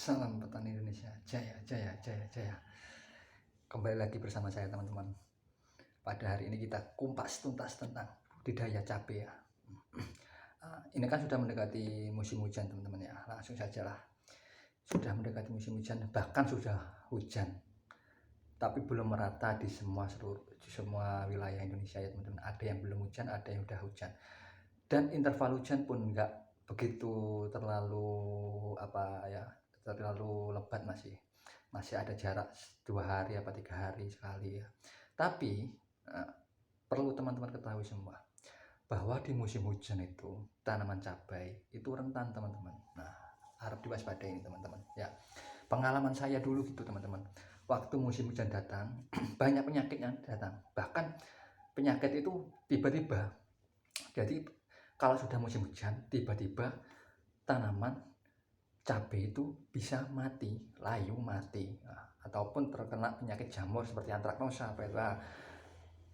Salam petani Indonesia, jaya, jaya, jaya, jaya. Kembali lagi bersama saya teman-teman. Pada hari ini kita kumpas tuntas tentang budidaya cabai ya. Ini kan sudah mendekati musim hujan teman-teman ya. Langsung sajalah. Sudah mendekati musim hujan, bahkan sudah hujan. Tapi belum merata di semua wilayah Indonesia ya teman-teman. Ada yang belum hujan, ada yang udah hujan. Dan interval hujan pun enggak begitu terlalu lebat, masih ada jarak 2 hari apa 3 hari sekali ya. Tapi perlu teman-teman ketahui semua bahwa di musim hujan itu tanaman cabai itu rentan teman-teman. Nah, harap diwaspadai ini teman-teman ya. Pengalaman saya dulu gitu teman-teman, waktu musim hujan datang banyak penyakit yang datang, bahkan penyakit itu tiba-tiba. Jadi kalau sudah musim hujan tiba-tiba tanaman cabai itu bisa mati, layu mati, ataupun terkena penyakit jamur seperti antraknosa apa itu.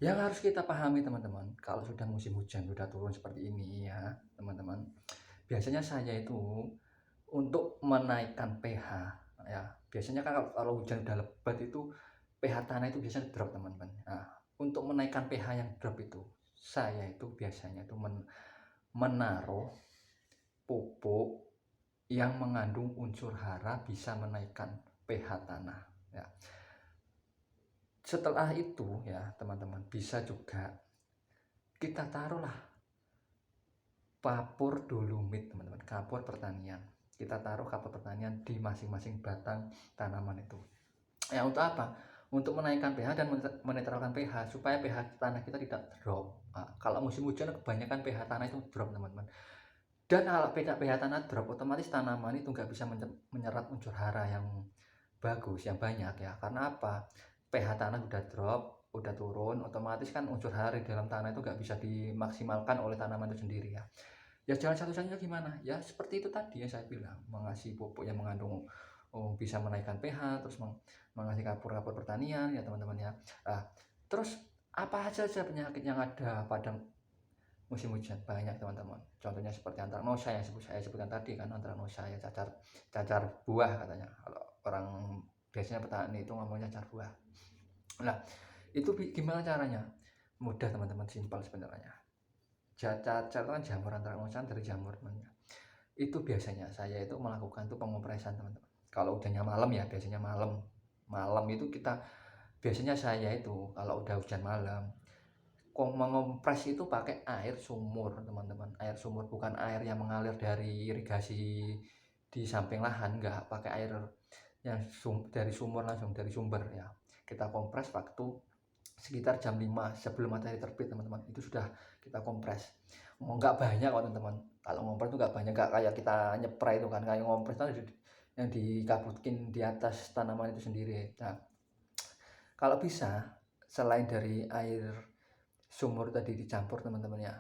Yang harus kita pahami teman-teman, kalau sudah musim hujan sudah turun seperti ini ya teman-teman, biasanya saya itu untuk menaikkan pH ya, biasanya kan kalau hujan udah lebat itu pH tanah itu biasanya drop teman-teman. Nah, untuk menaikkan pH yang drop itu saya itu biasanya itu menaruh pupuk yang mengandung unsur hara bisa menaikkan pH tanah ya. Setelah itu ya teman-teman, bisa juga kita taruhlah kapur dolomit teman-teman, kapur pertanian. Kita taruh kapur pertanian di masing-masing batang tanaman itu ya. Untuk apa? Untuk menaikkan pH dan menetralkan pH supaya pH tanah kita tidak drop. Kalau musim hujan kebanyakan pH tanah itu drop teman-teman. Dan kalau pH tanah drop, otomatis tanaman itu nggak bisa menyerap unsur hara yang bagus, yang banyak ya. Karena apa? pH tanah udah drop, udah turun, otomatis kan unsur hara di dalam tanah itu nggak bisa dimaksimalkan oleh tanaman itu sendiri ya. Ya jalan satu-satunya gimana? Ya seperti itu tadi ya saya bilang, mengasih pupuk yang mengandung bisa menaikkan pH, terus mengasih kapur-kapur pertanian ya teman-teman ya. Terus apa aja penyakit yang ada pada musim hujan? Banyak teman-teman, contohnya seperti antraknosa yang saya sebutkan tadi kan, antraknosa ya, cacar buah katanya, kalau orang biasanya petani itu ngomongnya cacar buah. Nah itu gimana caranya? Mudah teman-teman, simpel sebenarnya. Cacar kan jamur, antraknosa dari jamur teman-teman. Itu biasanya saya itu melakukan tuh pengompresan teman-teman. Kalau udahnya malam ya, biasanya malam itu kita biasanya saya itu kalau udah hujan malam mengompres itu pakai air sumur teman-teman. Air sumur, bukan air yang mengalir dari irigasi di samping lahan, enggak, pakai air yang dari sumur, langsung dari sumber ya. Kita kompres waktu sekitar jam 5 sebelum matahari terbit teman-teman, itu sudah kita kompres. Enggak banyak kok teman-teman, kalau ngompres itu enggak banyak, enggak kayak kita nyepray itu kan, kayak ngompres itu yang dikabutkin di atas tanaman itu sendiri. Nah, kalau bisa selain dari air sumur tadi dicampur teman-teman ya,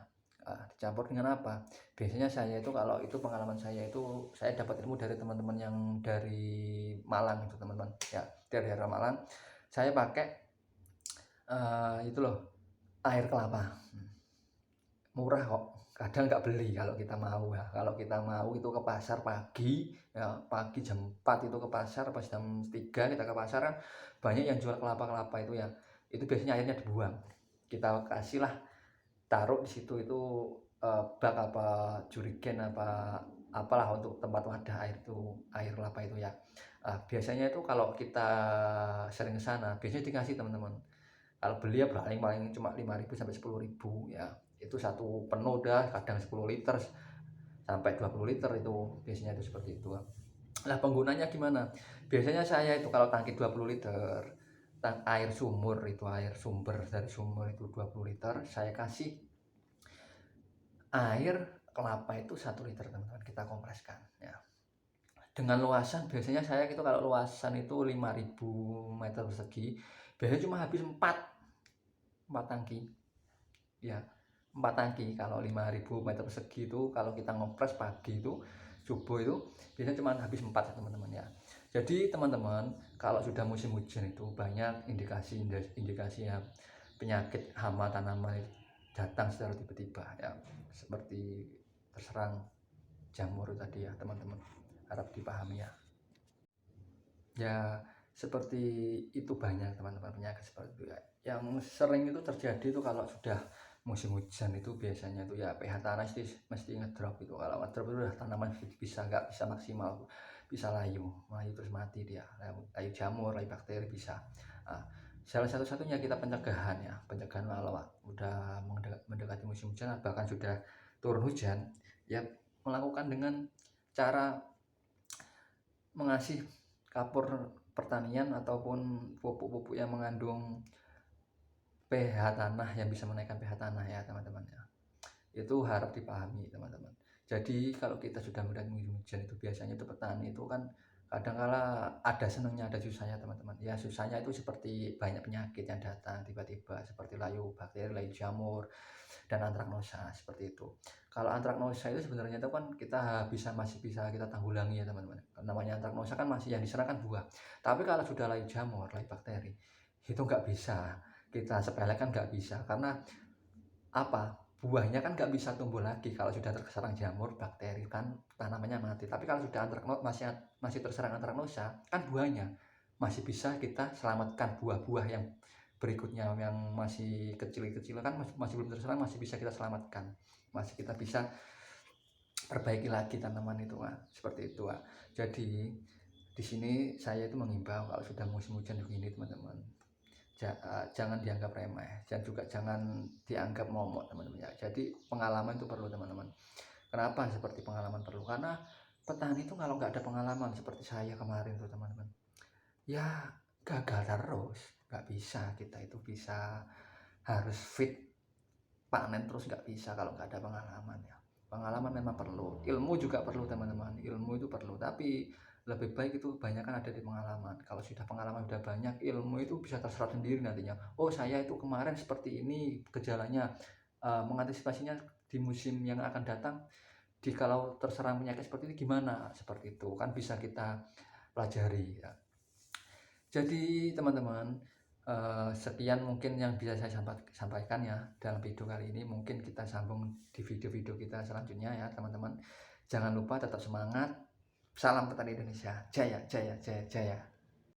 dicampur dengan apa? Biasanya saya itu, kalau itu pengalaman saya itu, saya dapat ilmu dari teman-teman yang dari Malang itu teman-teman ya, dari daerah Malang. Saya pakai itu loh, air kelapa. Murah kok, kadang nggak beli kalau kita mau ya. Kalau kita mau itu ke pasar pagi ya, pagi jam 4 itu ke pasar, pas jam 3 kita ke pasar kan banyak yang jual kelapa itu ya. Itu biasanya airnya dibuang, kita kasihlah, taruh di situ itu bak apa jerigen apa apalah, untuk tempat wadah air itu, air kelapa itu ya. Biasanya itu kalau kita sering ke sana biasanya dikasih teman-teman. Kalau beli ya paling cuma 5.000 sampai 10.000 ya. Itu satu penuh udah kadang 10 liter sampai 20 liter itu biasanya, itu seperti itu. Nah, penggunanya gimana? Biasanya saya itu kalau tangki 20 liter, air sumber dari sumur itu 20 liter, saya kasih air kelapa itu 1 liter teman-teman, kita kompreskan ya. Dengan luasan biasanya saya itu, kalau luasan itu 5.000 meter persegi, biasanya cuma habis 4 tangki ya. 4 tangki kalau 5.000 meter persegi itu, kalau kita ngopres pagi itu, subuh itu biasanya cuma habis 4 ya teman-teman ya. Jadi teman-teman, kalau sudah musim hujan itu banyak indikasi ya, penyakit hama tanaman itu datang secara tiba-tiba ya, seperti terserang jamur tadi ya teman-teman. Harap dipahami ya. Ya seperti itu banyak teman-teman penyakit seperti itu ya. Yang sering itu terjadi itu kalau sudah musim hujan itu biasanya itu ya pH tanah mesti ngedrop itu. Kalau ngedrop itu udah tanaman bisa nggak bisa maksimal, bisa layu terus mati dia. Layu jamur, layu bakteri bisa. Nah, salah satu-satunya kita pencegahan ya, pencegahan kalau udah mendekati musim hujan bahkan sudah turun hujan ya, melakukan dengan cara mengasih kapur pertanian ataupun pupuk-pupuk yang mengandung pH tanah yang bisa menaikkan pH tanah ya teman-teman ya. Itu harap dipahami teman-teman. Jadi kalau kita sudah mendapatkan musim hujan itu biasanya itu petani itu kan kadangkala ada senangnya ada susahnya teman-teman. Ya susahnya itu seperti banyak penyakit yang datang tiba-tiba seperti layu bakteri, layu jamur, dan antraknosa seperti itu. Kalau antraknosa itu sebenarnya itu kan masih bisa kita tanggulangi ya teman-teman. Namanya antraknosa kan masih yang diserang kan buah. Tapi kalau sudah layu jamur, layu bakteri, itu nggak bisa kita sepelekan, nggak bisa karena apa? Buahnya kan nggak bisa tumbuh lagi kalau sudah terserang jamur, bakteri kan tanamannya mati. Tapi kalau sudah masih terserang antraknosa kan buahnya masih bisa kita selamatkan, buah-buah yang berikutnya yang masih kecil-kecil kan masih belum terserang masih bisa kita selamatkan, masih kita bisa perbaiki lagi tanaman itu seperti itu. Jadi di sini saya itu mengimbau kalau sudah musim hujan begini teman-teman, jangan dianggap remeh dan juga jangan dianggap momok teman-teman ya. Jadi pengalaman itu perlu teman-teman. Kenapa seperti pengalaman perlu? Karena petani itu kalau nggak ada pengalaman seperti saya kemarin tuh teman-teman, ya gagal terus. Nggak bisa, kita itu bisa harus fit panen terus nggak bisa kalau nggak ada pengalaman ya. Pengalaman memang perlu, ilmu juga perlu teman-teman, ilmu itu perlu, tapi lebih baik itu banyak kan ada di pengalaman. Kalau sudah pengalaman sudah banyak, ilmu itu bisa terserap sendiri nantinya. Oh saya itu kemarin seperti ini gejalanya, mengantisipasinya di musim yang akan datang, kalau terserang penyakit seperti ini gimana, seperti itu kan bisa kita pelajari ya. Jadi teman-teman, sekian mungkin yang bisa saya sampaikan ya dalam video kali ini. Mungkin kita sambung di video-video kita selanjutnya ya teman-teman. Jangan lupa tetap semangat. Salam petani Indonesia. Jaya, jaya, jaya, jaya.